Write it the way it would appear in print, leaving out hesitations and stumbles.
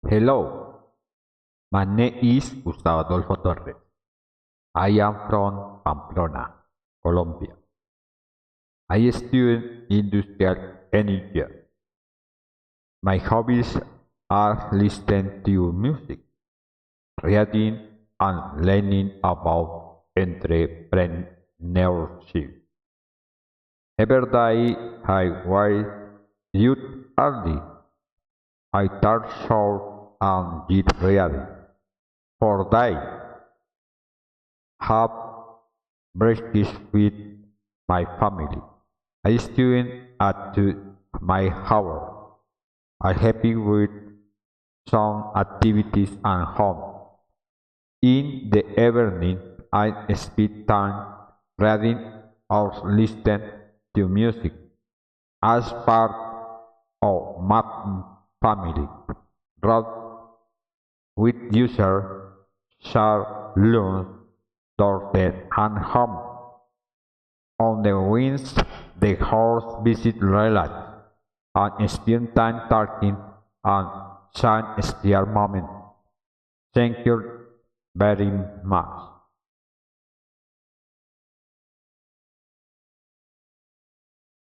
Hello, my name is Gustavo Adolfo Torres. I am from Pamplona, Colombia. I study industrial engineering. My hobbies are listening to music, reading, and learning about entrepreneurship. Every day I wake up early. I start short and get ready for day. Have breakfast with my family. I student at my house. I happy with some activities at home. In the evening, I spend time reading or listening to music as part of my family. Read with user, share lunch, daughter and home. On the winds, the horse visit relatives and spend time talking and shine spare moment. Thank you very much.